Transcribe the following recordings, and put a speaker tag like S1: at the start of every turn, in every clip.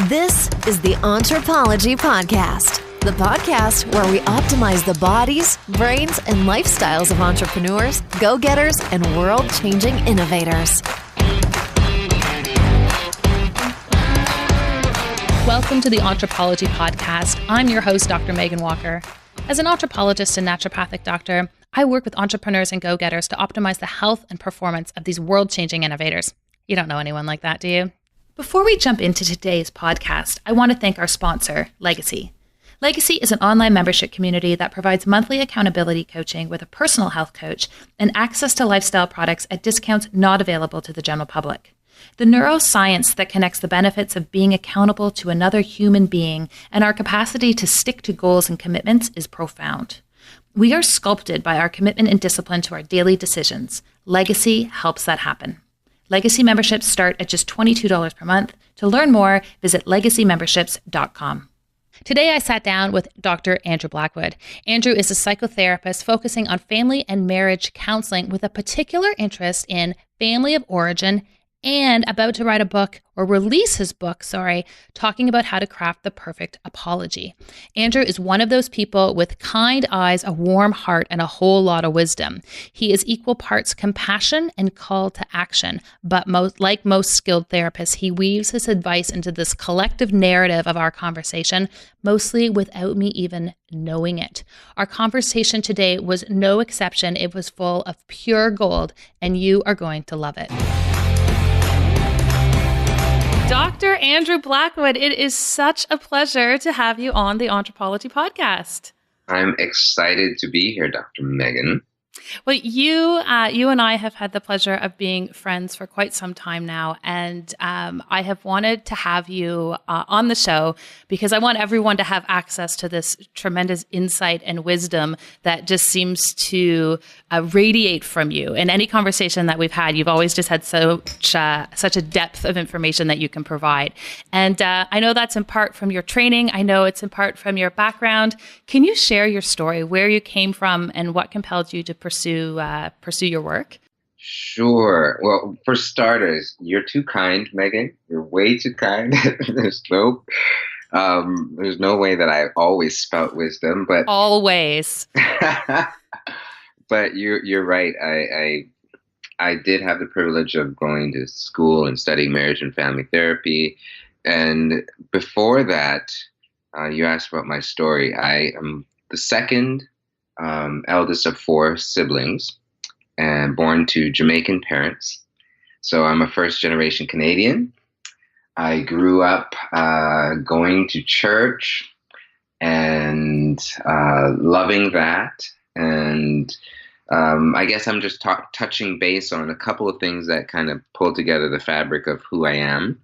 S1: This is the Anthropology Podcast, the podcast where we optimize the bodies, brains, and lifestyles of entrepreneurs, go-getters, and world-changing innovators.
S2: Welcome to the Anthropology Podcast. I'm your host, Dr. Megan Walker. As an anthropologist and naturopathic doctor, I work with entrepreneurs and go-getters to optimize the health and performance of these world-changing innovators. You don't know anyone like that, do you? Before we jump into today's podcast, I want to thank our sponsor, Legacy. Legacy is an online membership community that provides monthly accountability coaching with a personal health coach and access to lifestyle products at discounts not available to the general public. The neuroscience that connects the benefits of being accountable to another human being and our capacity to stick to goals and commitments is profound. We are sculpted by our commitment and discipline to our daily decisions. Legacy helps that happen. Legacy memberships start at just $22 per month. To learn more, visit legacymemberships.com. Today, I sat down with Dr. Andrew Blackwood. Andrew is a psychotherapist focusing on family and marriage counseling with a particular interest in family of origin and about to write a book, or release his book, talking about how to craft the perfect apology. Andrew is one of those people with kind eyes, a warm heart, and a whole lot of wisdom. He is equal parts compassion and call to action, but like most skilled therapists, he weaves his advice into this collective narrative of our conversation, mostly without me even knowing it. Our conversation today was no exception. It was full of pure gold, and you are going to love it. Dr. Andrew Blackwood, it is such a pleasure to have you on the Anthropology Podcast.
S3: I'm excited to be here, Dr. Megan.
S2: Well, you and I have had the pleasure of being friends for quite some time now, and I have wanted to have you on the show because I want everyone to have access to this tremendous insight and wisdom that just seems to radiate from you. In any conversation that we've had, you've always just had such a depth of information that you can provide. And I know that's in part from your training. I know it's in part from your background. Can you share your story, where you came from, and what compelled you to pursue your work?
S3: Sure. Well, for starters, you're too kind, Megan. You're way too kind. There's no way that I always spout wisdom, but
S2: always.
S3: But you're right. I did have the privilege of going to school and studying marriage and family therapy, and before that, you asked about my story. I am the second eldest of four siblings and born to Jamaican parents. So I'm a first generation Canadian. I grew up going to church and loving that. And I guess I'm just touching base on a couple of things that kind of pull together the fabric of who I am.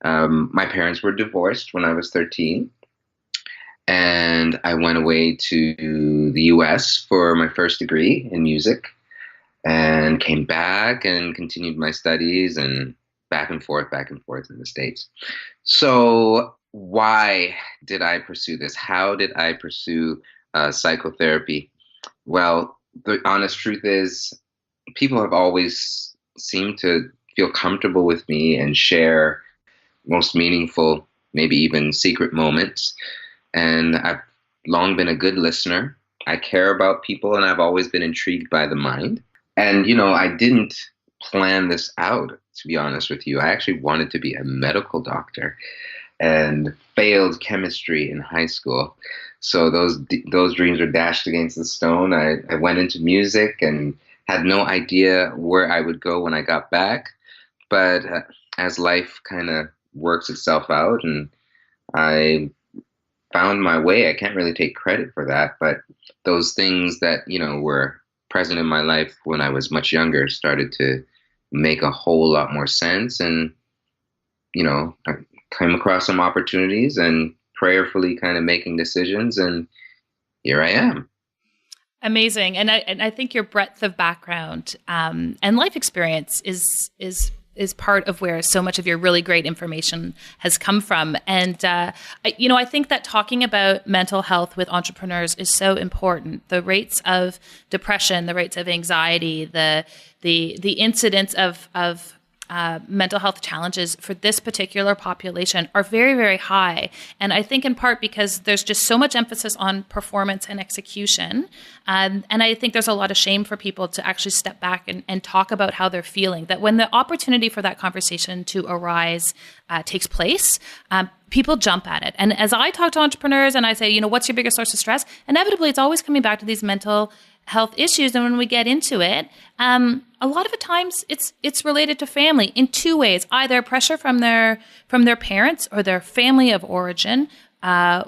S3: My parents were divorced when I was 13. And I went away to the US for my first degree in music and came back and continued my studies and back and forth in the States. So why did I pursue this? How did I pursue psychotherapy? Well, the honest truth is people have always seemed to feel comfortable with me and share most meaningful, maybe even secret moments. And I've long been a good listener. I care about people, and I've always been intrigued by the mind. And, I didn't plan this out, to be honest with you. I actually wanted to be a medical doctor and failed chemistry in high school. So those dreams were dashed against the stone. I went into music and had no idea where I would go when I got back. But as life kind of works itself out, and I found my way. I can't really take credit for that, but those things that, were present in my life when I was much younger started to make a whole lot more sense. And, I came across some opportunities and prayerfully kind of making decisions, and here I am.
S2: Amazing. And I think your breadth of background and life experience is part of where so much of your really great information has come from. And, I think that talking about mental health with entrepreneurs is so important. The rates of depression, the rates of anxiety, the incidence of mental health challenges for this particular population are very, very high. And I think in part because there's just so much emphasis on performance and execution. And I think there's a lot of shame for people to actually step back and talk about how they're feeling, that when the opportunity for that conversation to arise takes place, people jump at it. And as I talk to entrepreneurs and I say, what's your biggest source of stress? Inevitably, it's always coming back to these mental health issues. And when we get into it, a lot of the times it's related to family in two ways: either pressure from their parents or their family of origin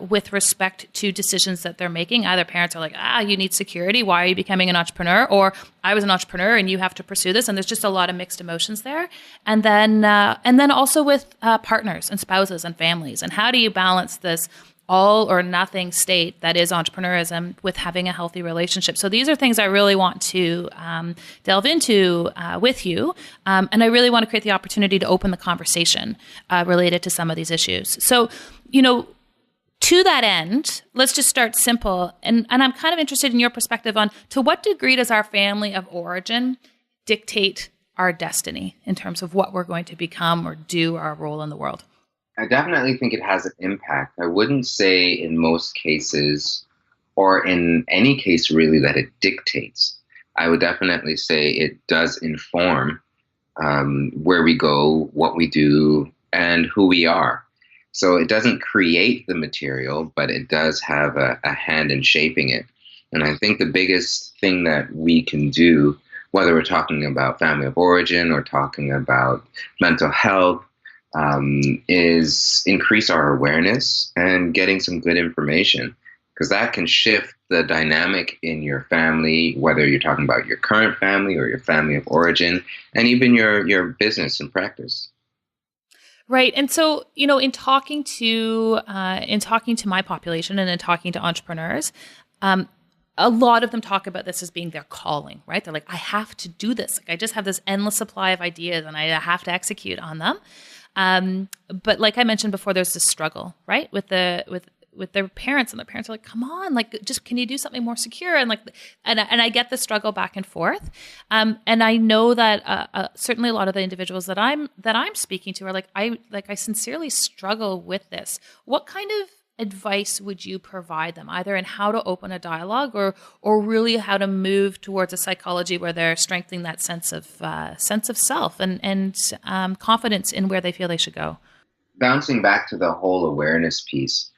S2: with respect to decisions that they're making. Either parents are like, you need security, why are you becoming an entrepreneur? Or I was an entrepreneur and you have to pursue this. And there's just a lot of mixed emotions there. And then also with partners and spouses and families. And how do you balance this all or nothing state that is entrepreneurism with having a healthy relationship? So these are things I really want to delve into with you. And I really want to create the opportunity to open the conversation related to some of these issues. So, to that end, let's just start simple. And I'm kind of interested in your perspective on, to what degree does our family of origin dictate our destiny in terms of what we're going to become or do, our role in the world?
S3: I definitely think it has an impact. I wouldn't say in most cases, or in any case really, that it dictates. I would definitely say it does inform where we go, what we do, and who we are. So it doesn't create the material, but it does have a hand in shaping it. And I think the biggest thing that we can do, whether we're talking about family of origin or talking about mental health, is increase our awareness and getting some good information, because that can shift the dynamic in your family, whether you're talking about your current family or your family of origin, and even your business and practice.
S2: Right. And so, in talking to my population and in talking to entrepreneurs, a lot of them talk about this as being their calling, right? They're like, I have to do this. Like, I just have this endless supply of ideas and I have to execute on them. But like I mentioned before, there's this struggle, right? With their parents, and their parents are like, come on, like, just, can you do something more secure? And I get the struggle back and forth. And I know that, certainly a lot of the individuals that I'm speaking to are like, I sincerely struggle with this. What kind of advice would you provide them, either in how to open a dialogue or really how to move towards a psychology where they're strengthening that sense of self and confidence in where they feel they should go?
S3: Bouncing back to the whole awareness piece,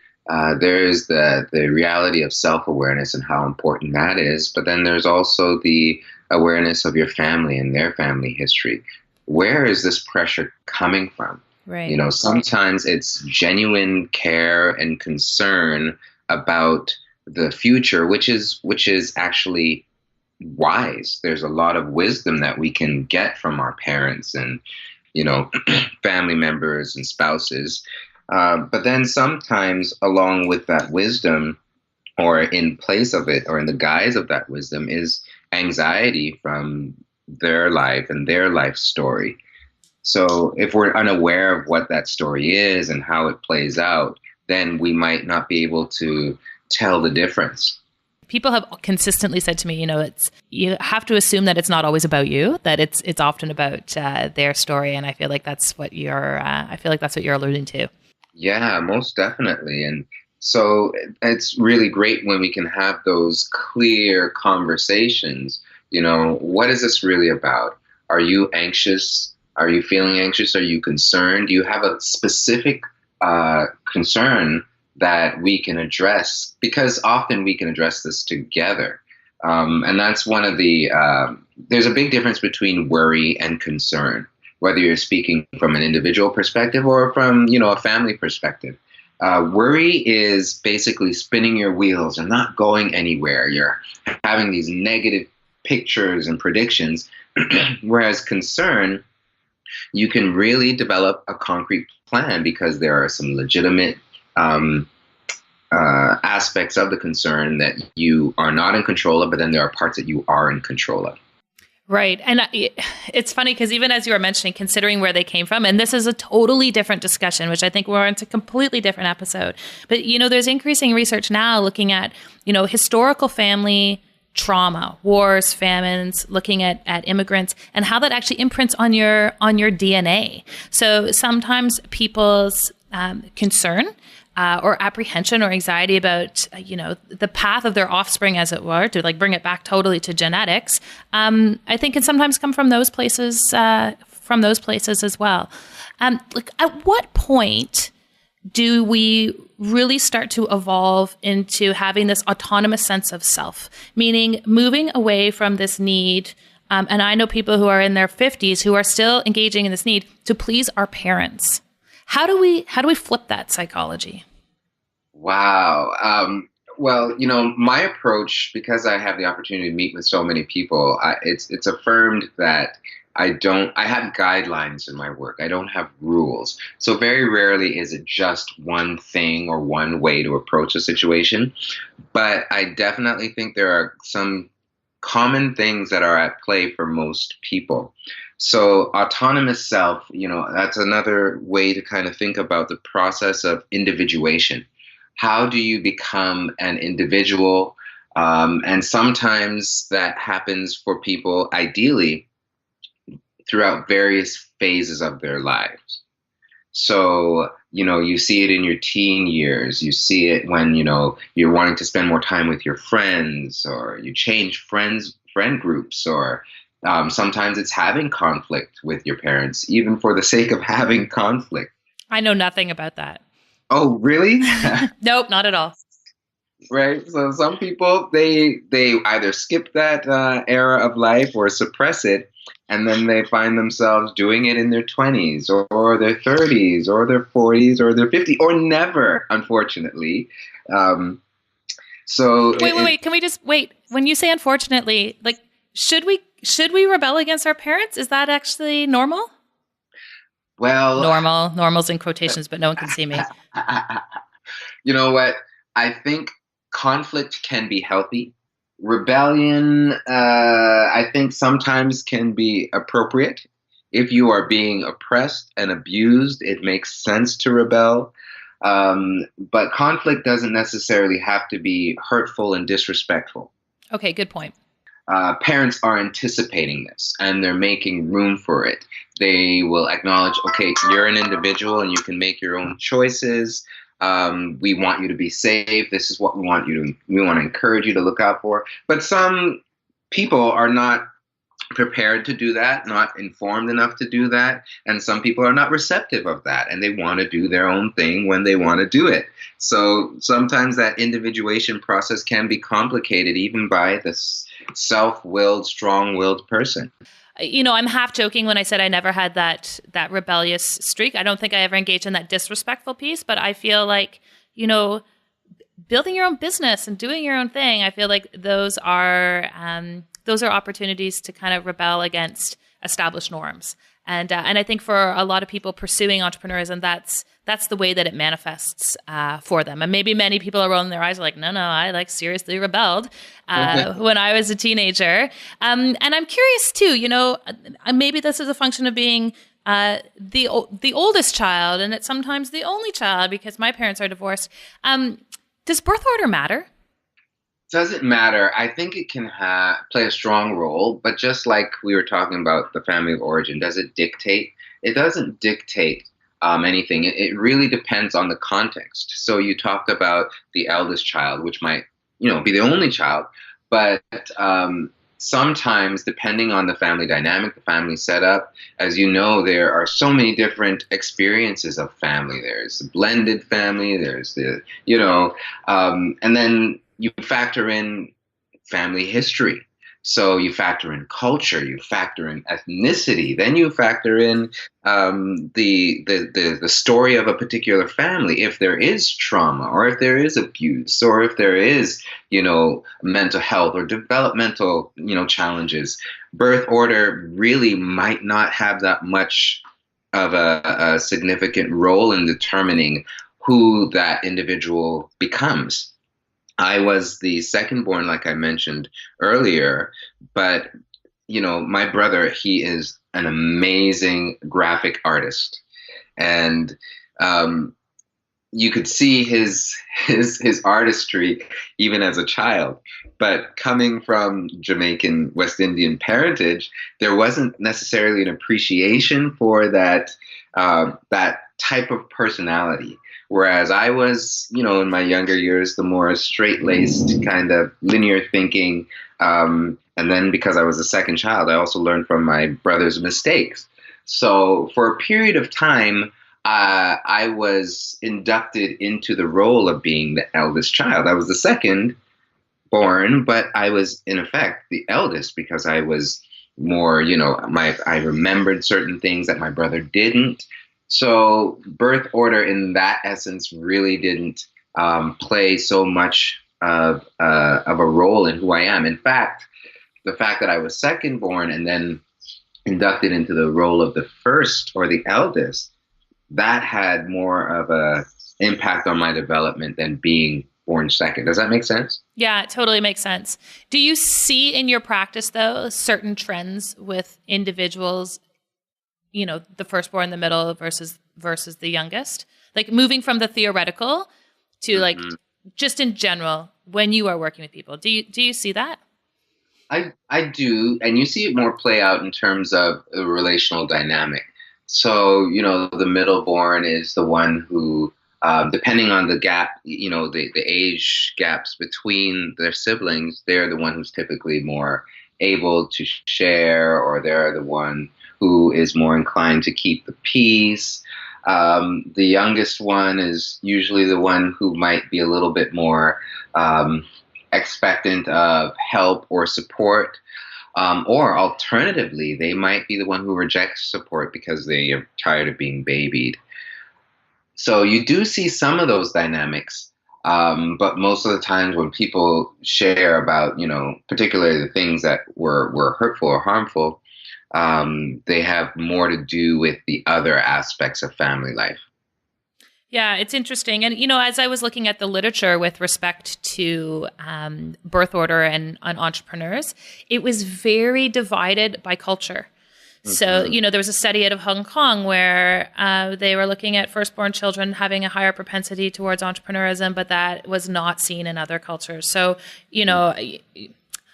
S3: there's the reality of self-awareness and how important that is, but then there's also the awareness of your family and their family history. Where is this pressure coming from?
S2: Right.
S3: Sometimes it's genuine care and concern about the future, which is actually wise. There's a lot of wisdom that we can get from our parents and, family members and spouses. But then sometimes along with that wisdom, or in place of it, or in the guise of that wisdom, is anxiety from their life and their life story. So if we're unaware of what that story is and how it plays out, then we might not be able to tell the difference.
S2: People have consistently said to me, you have to assume that it's not always about you, that it's often about their story, and I feel like that's what you're alluding to. Yeah,
S3: most definitely. And so it's really great when we can have those clear conversations. What is this really about? Are you anxious? Are you feeling anxious? Are you concerned? Do you have a specific concern that we can address? Because often we can address this together. And that's one of the, there's a big difference between worry and concern, whether you're speaking from an individual perspective or from, a family perspective. Worry is basically spinning your wheels and not going anywhere. You're having these negative pictures and predictions, whereas concern, you can really develop a concrete plan because there are some legitimate aspects of the concern that you are not in control of, but then there are parts that you are in control of.
S2: Right. And it's funny because even as you were mentioning, considering where they came from, and this is a totally different discussion, which I think we're into a completely different episode. But, there's increasing research now looking at, historical family trauma, wars, famines, looking at immigrants, and how that actually imprints on your DNA. So sometimes people's concern or apprehension or anxiety about the path of their offspring, as it were, to like bring it back totally to genetics, I think can sometimes come from those places as well. Like, at what point do we really start to evolve into having this autonomous sense of self, meaning moving away from this need? And I know people who are in their 50s who are still engaging in this need to please our parents. How do we flip that psychology?
S3: Wow. Well, my approach, because I have the opportunity to meet with so many people, it's affirmed that I have guidelines in my work. I don't have rules. So very rarely is it just one thing or one way to approach a situation. But I definitely think there are some common things that are at play for most people. So autonomous self, that's another way to kind of think about the process of individuation. How do you become an individual? And sometimes that happens for people, ideally, throughout various phases of their lives. So, you see it in your teen years. You see it when, you're wanting to spend more time with your friends, or you change friend groups, or sometimes it's having conflict with your parents, even for the sake of having conflict.
S2: I know nothing about that.
S3: Oh, really?
S2: Nope, not at all.
S3: Right. So some people, they either skip that era of life or suppress it. And then they find themselves doing it in their 20s or their 30s or their 40s or their 50s or never, unfortunately. So
S2: wait. Can we just wait? When you say unfortunately, like, should we rebel against our parents? Is that actually normal?
S3: Well,
S2: normal's in quotations, but no one can see me.
S3: You know what? I think conflict can be healthy. Rebellion, I think sometimes can be appropriate. If you are being oppressed and abused, it makes sense to rebel. But conflict doesn't necessarily have to be hurtful and disrespectful.
S2: Okay, good point.
S3: Parents are anticipating this and they're making room for it. They will acknowledge, okay, you're an individual and you can make your own choices. We want you to be safe. This is what we want to encourage you to look out for. But some people are not prepared to do that, not informed enough to do that. And some people are not receptive of that. And they want to do their own thing when they want to do it. So sometimes that individuation process can be complicated, even by the self-willed, strong-willed person.
S2: I'm half joking when I said I never had that rebellious streak. I don't think I ever engaged in that disrespectful piece, but I feel like, building your own business and doing your own thing, I feel like those are opportunities to kind of rebel against established norms. And I think for a lot of people pursuing entrepreneurism, that's the way that it manifests for them. And maybe many people are rolling their eyes like, no, I seriously rebelled when I was a teenager. And I'm curious too, maybe this is a function of being the oldest child, and it's sometimes the only child because my parents are divorced. Does birth order matter?
S3: Doesn't matter. I think it can play a strong role, but just like we were talking about the family of origin, does it dictate? It doesn't dictate anything. It really depends on the context. So you talked about the eldest child, which might, be the only child, but sometimes depending on the family dynamic, the family setup, as you know, there are so many different experiences of family. There's the blended family, there's the, and then you factor in family history. So you factor in culture, you factor in ethnicity, then you factor in the story of a particular family. If there is trauma, or if there is abuse, or if there is, mental health or developmental, challenges, birth order really might not have that much of a significant role in determining who that individual becomes. I was the second born, like I mentioned earlier, but, my brother, he is an amazing graphic artist. And you could see his artistry even as a child. But coming from Jamaican West Indian parentage, there wasn't necessarily an appreciation for that type of personality. Whereas I was, in my younger years, the more straight-laced kind of linear thinking. And then because I was a second child, I also learned from my brother's mistakes. So for a period of time, I was inducted into the role of being the eldest child. I was the second born, but I was in effect the eldest because I was more, I remembered certain things that my brother didn't. So birth order in that essence really didn't play so much of a role in who I am. In fact, the fact that I was second born and then inducted into the role of the first or the eldest, that had more of a impact on my development than being born second. Does that make sense?
S2: Yeah, it totally makes sense. Do you see in your practice, though, certain trends with individuals, the firstborn, the middle versus the youngest? Like moving from the theoretical to like just in general, when you are working with people, do you see that?
S3: I do. And you see it more play out in terms of the relational dynamic. So, the middleborn is the one who, depending on the gap, the age gaps between their siblings, they're the one who's typically more able to share, or they're the one who is more inclined to keep the peace. The youngest one is usually the one who might be a little bit more expectant of help or support. Or alternatively, they might be the one who rejects support because they are tired of being babied. So you do see some of those dynamics, but most of the times when people share about, particularly the things that were hurtful or harmful, they have more to do with the other aspects of family life.
S2: Yeah, it's interesting. And, as I was looking at the literature with respect to birth order and entrepreneurs, it was very divided by culture. Mm-hmm. So, there was a study out of Hong Kong where they were looking at firstborn children having a higher propensity towards entrepreneurism, but that was not seen in other cultures. So,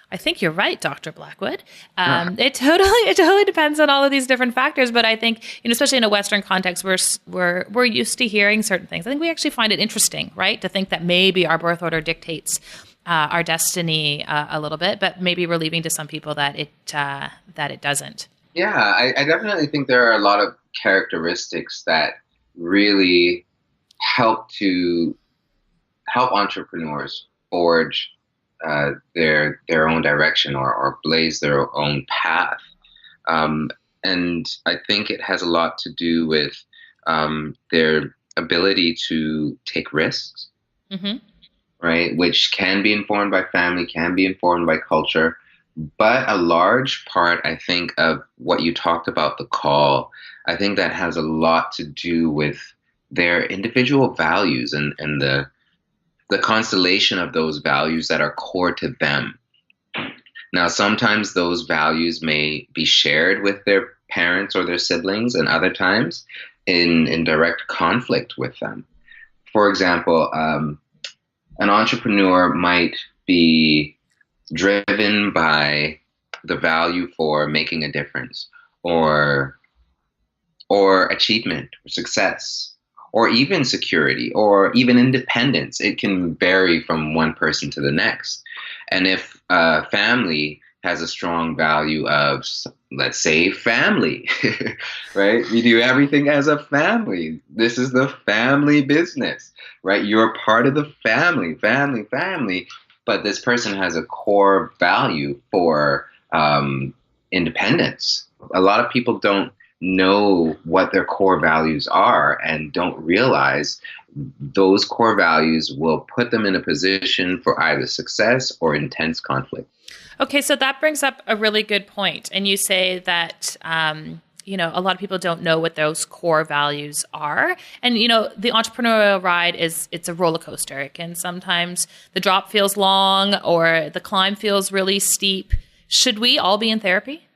S2: I think you're right, Dr. Blackwood. It totally depends on all of these different factors. But I think, especially in a Western context, we're used to hearing certain things. I think we actually find it interesting, right, to think that maybe our birth order dictates our destiny a little bit, but maybe we're leaving to some people that it doesn't.
S3: Yeah, I definitely think there are a lot of characteristics that really help entrepreneurs forge their own direction or blaze their own path. And I think it has a lot to do with their ability to take risks, right? Which can be informed by family, can be informed by culture. But a large part, I think, of what you talked about, the call, I think that has a lot to do with their individual values and the constellation of those values that are core to them. Now, sometimes those values may be shared with their parents or their siblings, and other times in direct conflict with them. For example, an entrepreneur might be driven by the value for making a difference or achievement or success, or even security, or even independence. It can vary from one person to the next. And if a family has a strong value of, let's say, family, right? We do everything as a family. This is the family business, right? You're part of the family. But this person has a core value for independence. A lot of people don't know what their core values are and don't realize those core values will put them in a position for either success or intense conflict.
S2: Okay, so that brings up a really good point. And you say that, a lot of people don't know what those core values are. And, the entrepreneurial ride it's a roller coaster. It can sometimes the drop feels long or the climb feels really steep. Should we all be in therapy?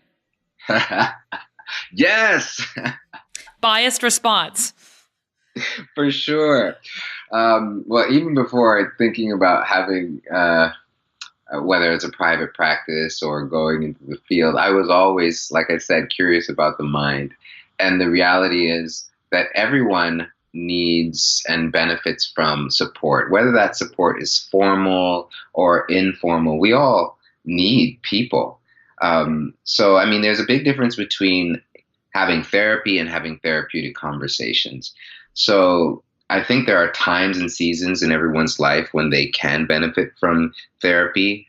S3: Yes.
S2: Biased response.
S3: For sure. Well, even before thinking about having, whether it's a private practice or going into the field, I was always, like I said, curious about the mind. And the reality is that everyone needs and benefits from support, whether that support is formal or informal. We all need people. So, I mean, there's a big difference between having therapy and having therapeutic conversations. So, I think there are times and seasons in everyone's life when they can benefit from therapy,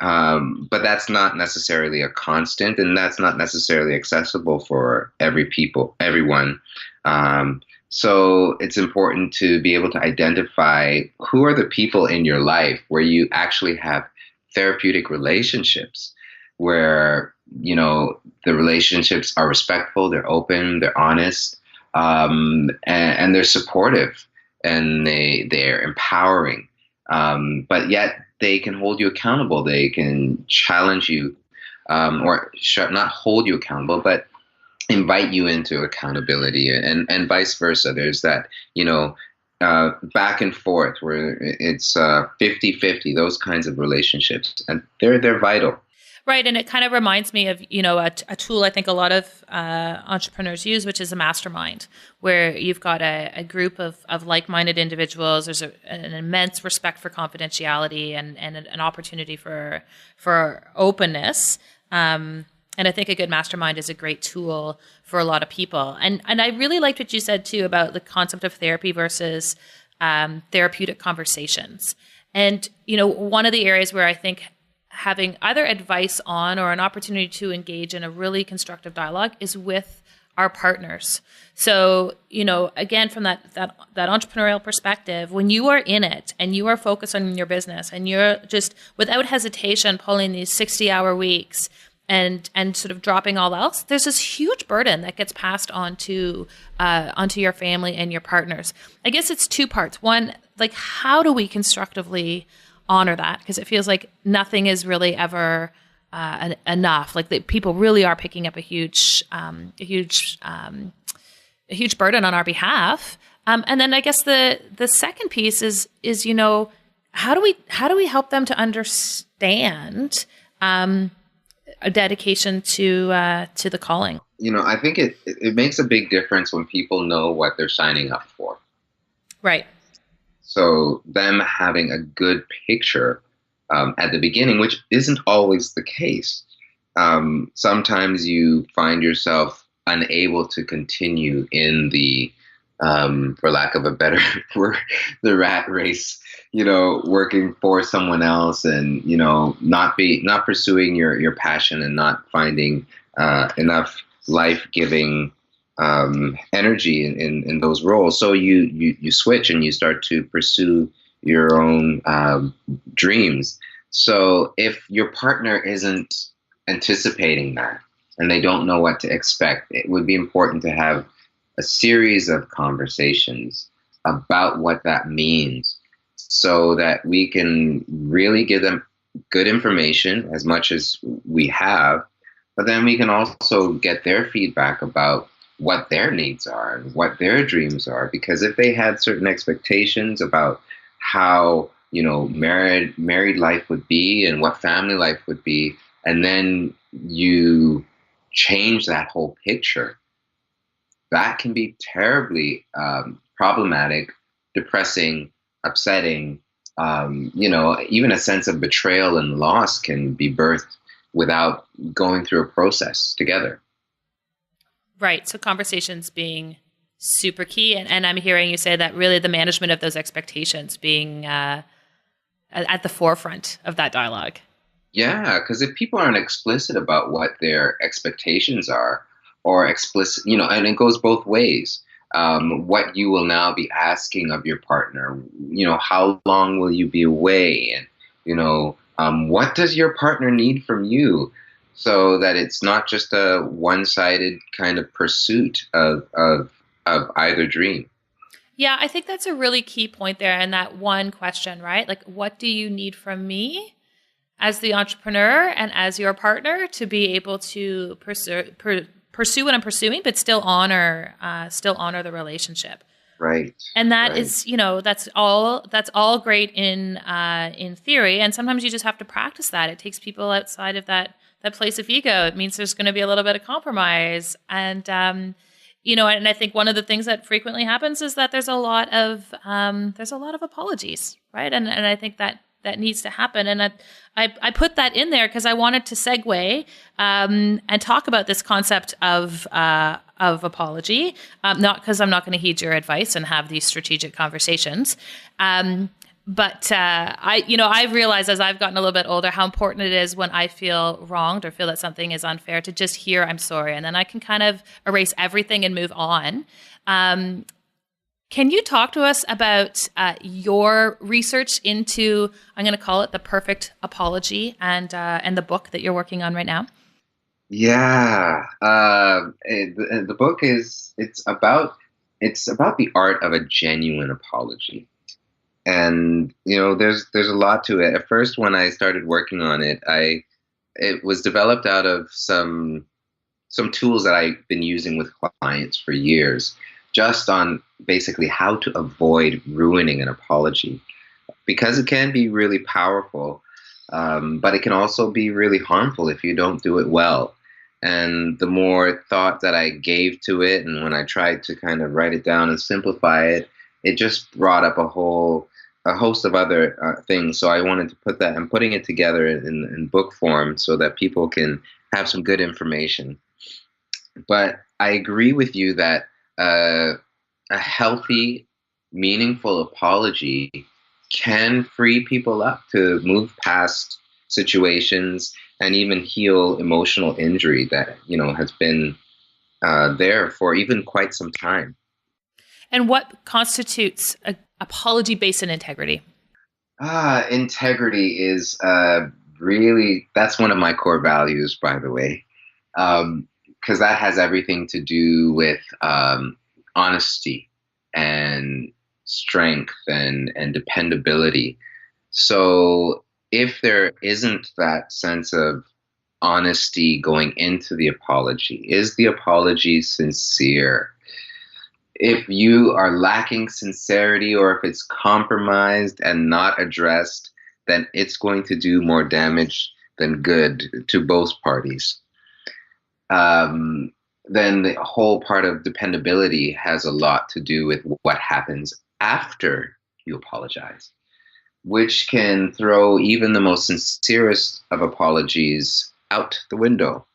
S3: but that's not necessarily a constant, and that's not necessarily accessible for everyone. So it's important to be able to identify who are the people in your life where you actually have therapeutic relationships, where the relationships are respectful, they're open, they're honest, and they're supportive, and they're empowering, but yet they can hold you accountable. They can challenge you, not hold you accountable, but invite you into accountability, and vice versa. There's that, back and forth where it's 50-50, those kinds of relationships, and they're vital.
S2: Right. And it kind of reminds me of, a tool I think a lot of entrepreneurs use, which is a mastermind, where you've got a group of like-minded individuals. There's an immense respect for confidentiality and an opportunity for openness. And I think a good mastermind is a great tool for a lot of people. And I really liked what you said, too, about the concept of therapy versus therapeutic conversations. And, one of the areas where I think having either advice on or an opportunity to engage in a really constructive dialogue is with our partners. So, again, from that entrepreneurial perspective, when you are in it and you are focused on your business and you're just without hesitation pulling these 60-hour weeks and sort of dropping all else, there's this huge burden that gets passed on to onto your family and your partners. I guess it's two parts. One, like, how do we constructively honor that? Because it feels like nothing is really ever enough. Like, people really are picking up a huge burden on our behalf. And then I guess the second piece is how do we help them to understand a dedication to the calling?
S3: I think it makes a big difference when people know what they're signing up for.
S2: Right.
S3: So them having a good picture at the beginning, which isn't always the case. Sometimes you find yourself unable to continue in the, for lack of a better word, the rat race, working for someone else, and, not pursuing your passion, and not finding enough life-giving energy in those roles. So you switch and you start to pursue your own dreams. So if your partner isn't anticipating that and they don't know what to expect, it would be important to have a series of conversations about what that means, so that we can really give them good information, as much as we have, but then we can also get their feedback about what their needs are and what their dreams are. Because if they had certain expectations about how, married life would be and what family life would be, and then you change that whole picture, that can be terribly problematic, depressing, upsetting. Even a sense of betrayal and loss can be birthed without going through a process together.
S2: Right. So conversations being super key. And I'm hearing you say that really the management of those expectations being at the forefront of that dialogue.
S3: Yeah, because if people aren't explicit about what their expectations are, or explicit, and it goes both ways. What you will now be asking of your partner, how long will you be away? And, what does your partner need from you? So that it's not just a one-sided kind of pursuit of either dream.
S2: Yeah, I think that's a really key point there. And that one question, right? Like, what do you need from me as the entrepreneur and as your partner to be able to pursue what I'm pursuing, but still honor the relationship?
S3: Right.
S2: And that
S3: Right.
S2: is, that's all great in theory. And sometimes you just have to practice that. It takes people outside of that place of ego. It means there's going to be a little bit of compromise. And, and I think one of the things that frequently happens is that there's a lot of apologies, right? And I think that needs to happen. And I put that in there because I wanted to segue and talk about this concept of apology, not because I'm not going to heed your advice and have these strategic conversations. But I've realized as I've gotten a little bit older how important it is when I feel wronged or feel that something is unfair to just hear I'm sorry. And then I can kind of erase everything and move on. Can you talk to us about your research into, I'm going to call it the perfect apology, and the book that you're working on right now?
S3: Yeah. The book it's about the art of a genuine apology. And, there's a lot to it. At first, when I started working on it, it was developed out of some tools that I've been using with clients for years, just on basically how to avoid ruining an apology, because it can be really powerful, but it can also be really harmful if you don't do it well. And the more thought that I gave to it, and when I tried to kind of write it down and simplify it, it just brought up a host of other things. So I wanted to put that, I'm putting it together in book form so that people can have some good information. But I agree with you that a healthy, meaningful apology can free people up to move past situations and even heal emotional injury that, has been there for even quite some time.
S2: And what constitutes an apology based in integrity?
S3: Integrity is really, that's one of my core values, by the way, because that has everything to do with honesty and strength and dependability. So if there isn't that sense of honesty going into the apology, is the apology sincere? If you are lacking sincerity, or if it's compromised and not addressed, then it's going to do more damage than good to both parties. Then the whole part of dependability has a lot to do with what happens after you apologize, which can throw even the most sincerest of apologies out the window.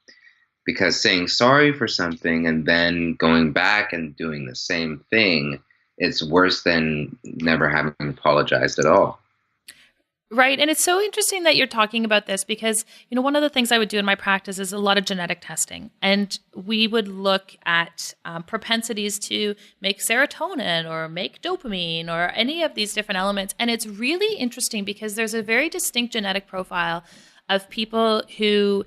S3: Because saying sorry for something and then going back and doing the same thing, it's worse than never having apologized at all.
S2: Right. And it's so interesting that you're talking about this because, one of the things I would do in my practice is a lot of genetic testing. And we would look at propensities to make serotonin or make dopamine or any of these different elements. And it's really interesting because there's a very distinct genetic profile of people who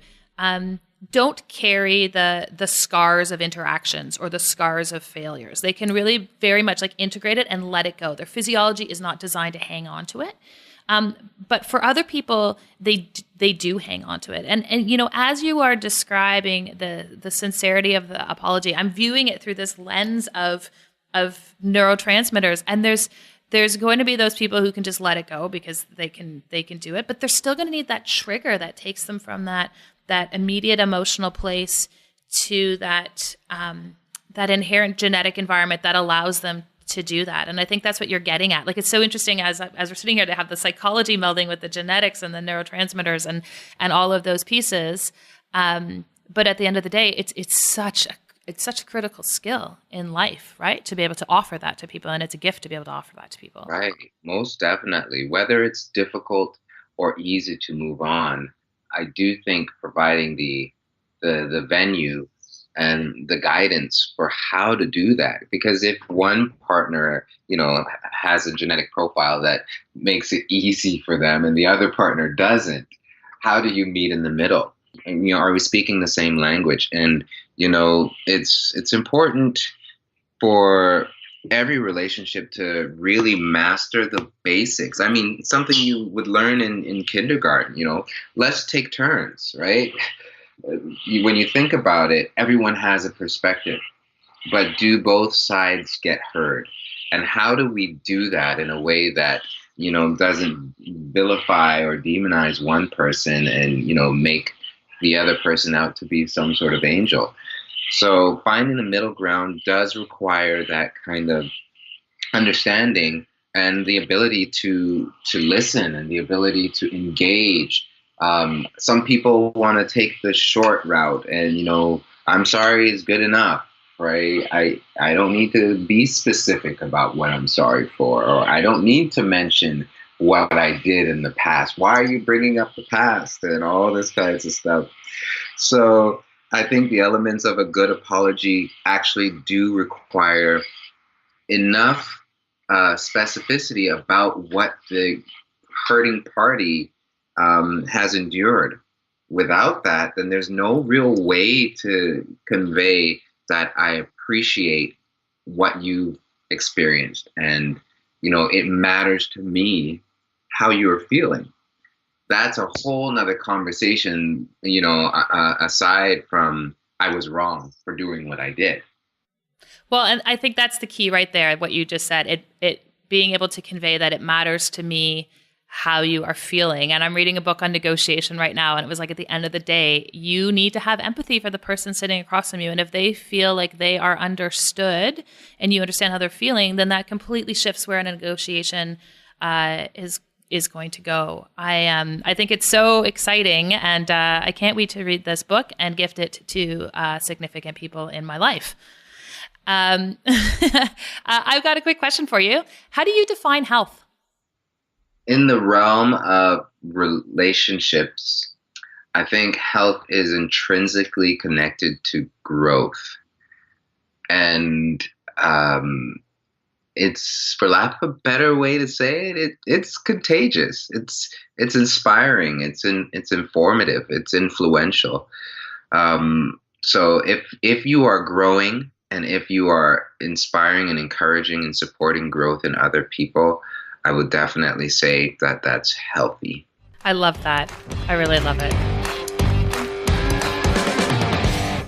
S2: don't carry the scars of interactions or the scars of failures. They can really very much integrate it and let it go. Their physiology is not designed to hang on to it. But for other people, they do hang on to it. And as you are describing the sincerity of the apology, I'm viewing it through this lens of neurotransmitters. And there's going to be those people who can just let it go because they can do it, but they're still going to need that trigger that takes them from that immediate emotional place to that inherent genetic environment that allows them to do that. And I think that's what you're getting at. It's so interesting as we're sitting here to have the psychology melding with the genetics and the neurotransmitters and all of those pieces. But at the end of the day, it's such a critical skill in life, right? To be able to offer that to people. And it's a gift to be able to offer that to people.
S3: Right. Most definitely. Whether it's difficult or easy to move on, I do think providing the venue and the guidance for how to do that. Because if one partner, has a genetic profile that makes it easy for them and the other partner doesn't, how do you meet in the middle? And, are we speaking the same language? And, it's important for every relationship to really master the basics. I mean, something you would learn in kindergarten, let's take turns, right? When you think about it, everyone has a perspective, but do both sides get heard? And how do we do that in a way that, doesn't vilify or demonize one person and, make the other person out to be some sort of angel? So finding the middle ground does require that kind of understanding and the ability to listen and the ability to engage. Some people want to take the short route, and I'm sorry is good enough, right? I don't need to be specific about what I'm sorry for, or I don't need to mention what I did in the past. Why are you bringing up the past and all this kinds of stuff? So I think the elements of a good apology actually do require enough specificity about what the hurting party has endured. Without that, then there's no real way to convey that I appreciate what you've experienced. And, it matters to me how you're feeling. That's a whole nother conversation, aside from I was wrong for doing what I did.
S2: Well, and I think that's the key right there, what you just said, it being able to convey that it matters to me how you are feeling. And I'm reading a book on negotiation right now, and it was like, at the end of the day, you need to have empathy for the person sitting across from you. And if they feel like they are understood and you understand how they're feeling, then that completely shifts where a negotiation is going to go. I think it's so exciting, and I can't wait to read this book and gift it to significant people in my life. I've got a quick question for you. How do you define health?
S3: In the realm of relationships, I think health is intrinsically connected to growth. And it's, for lack of a better way to say it, it's contagious. It's inspiring. It's informative. It's influential. So if you are growing, and if you are inspiring and encouraging and supporting growth in other people, I would definitely say that that's healthy.
S2: I love that. I really love it.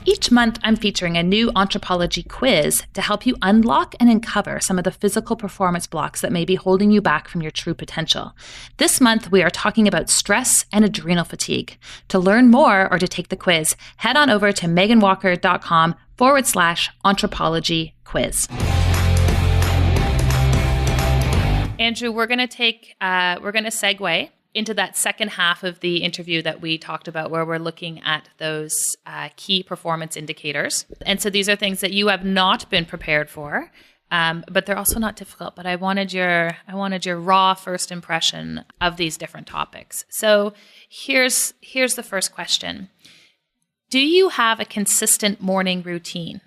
S2: Each month, I'm featuring a new anthropology quiz to help you unlock and uncover some of the physical performance blocks that may be holding you back from your true potential. This month, we are talking about stress and adrenal fatigue. To learn more or to take the quiz, head on over to meganwalker.com/anthropology quiz. Andrew, we're going to segue into that second half of the interview that we talked about, where we're looking at those key performance indicators. And so these are things that you have not been prepared for, but they're also not difficult. But I wanted your raw first impression of these different topics. So here's the first question. Do you have a consistent morning routine?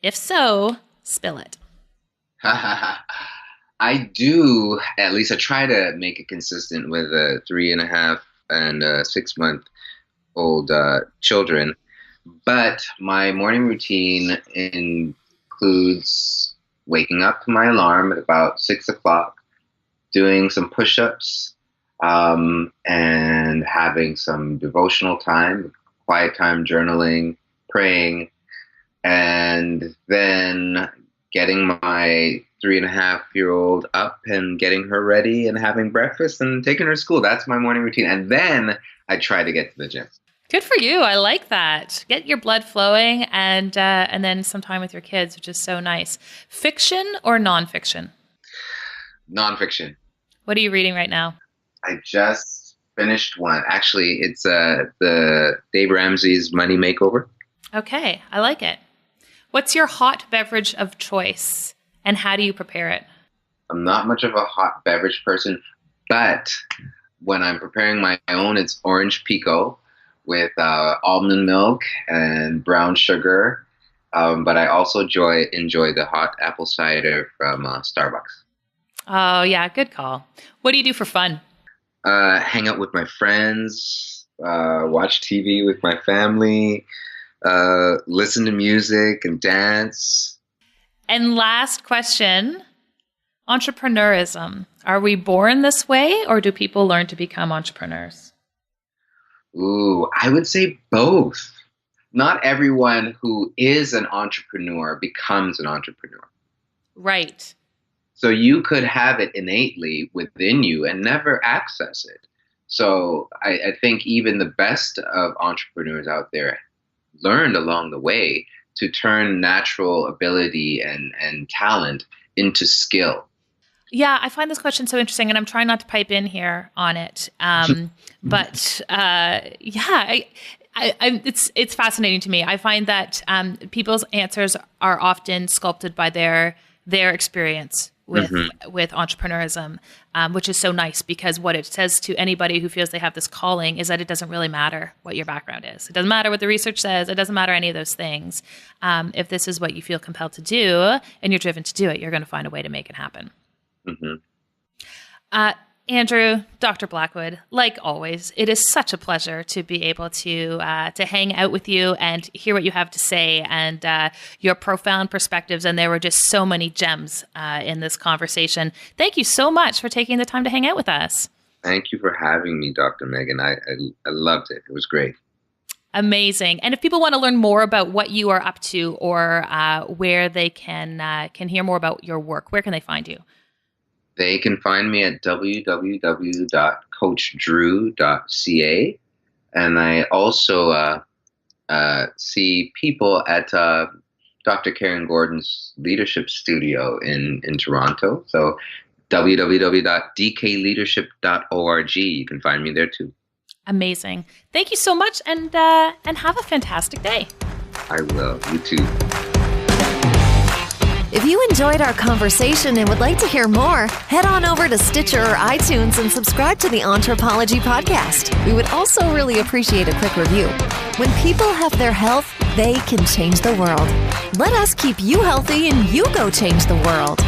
S2: If so, spill it.
S3: I do. At least I try to make it consistent with 3.5 and 6-month-old children. But my morning routine includes waking up to my alarm at about 6 o'clock, doing some push-ups, and having some devotional time, quiet time, journaling, praying, and then getting my 3.5-year-old up and getting her ready and having breakfast and taking her to school. That's my morning routine. And then I try to get to the gym.
S2: Good for you. I like that. Get your blood flowing and then some time with your kids, which is so nice. Fiction or nonfiction?
S3: Nonfiction.
S2: What are you reading right now?
S3: I just finished one. Actually, it's the Dave Ramsey's Money Makeover.
S2: Okay, I like it. What's your hot beverage of choice, and how do you prepare it?
S3: I'm not much of a hot beverage person, but when I'm preparing my own, it's orange pico with almond milk and brown sugar. But I also enjoy the hot apple cider from Starbucks.
S2: Oh, yeah, good call. What do you do for fun?
S3: Hang out with my friends, watch TV with my family, listen to music and dance.
S2: And last question, entrepreneurism. Are we born this way, or do people learn to become entrepreneurs?
S3: Ooh, I would say both. Not everyone who is an entrepreneur becomes an entrepreneur.
S2: Right.
S3: So you could have it innately within you and never access it. So I think even the best of entrepreneurs out there learned along the way to turn natural ability and talent into skill.
S2: Yeah, I find this question so interesting, and I'm trying not to pipe in here on it. It's fascinating to me. I find that people's answers are often sculpted by their experience with entrepreneurism, which is so nice, because what it says to anybody who feels they have this calling is that it doesn't really matter what your background is. It doesn't matter what the research says. It doesn't matter any of those things. If this is what you feel compelled to do and you're driven to do it, you're going to find a way to make it happen. Andrew, Dr. Blackwood, like always, it is such a pleasure to be able to hang out with you and hear what you have to say, and your profound perspectives. And there were just so many gems in this conversation. Thank you so much for taking the time to hang out with us.
S3: Thank you for having me, Dr. Megan. I loved it. It was great.
S2: Amazing. And if people want to learn more about what you are up to, or where they can hear more about your work, where can they find you?
S3: They can find me at www.coachdrew.ca. And I also see people at Dr. Karen Gordon's leadership studio in Toronto. So www.dkleadership.org. You can find me there too.
S2: Amazing. Thank you so much, and have a fantastic day.
S3: I will. You too.
S1: If you enjoyed our conversation and would like to hear more, head on over to Stitcher or iTunes and subscribe to the Anthropology Podcast. We would also really appreciate a quick review. When people have their health, they can change the world. Let us keep you healthy and you go change the world.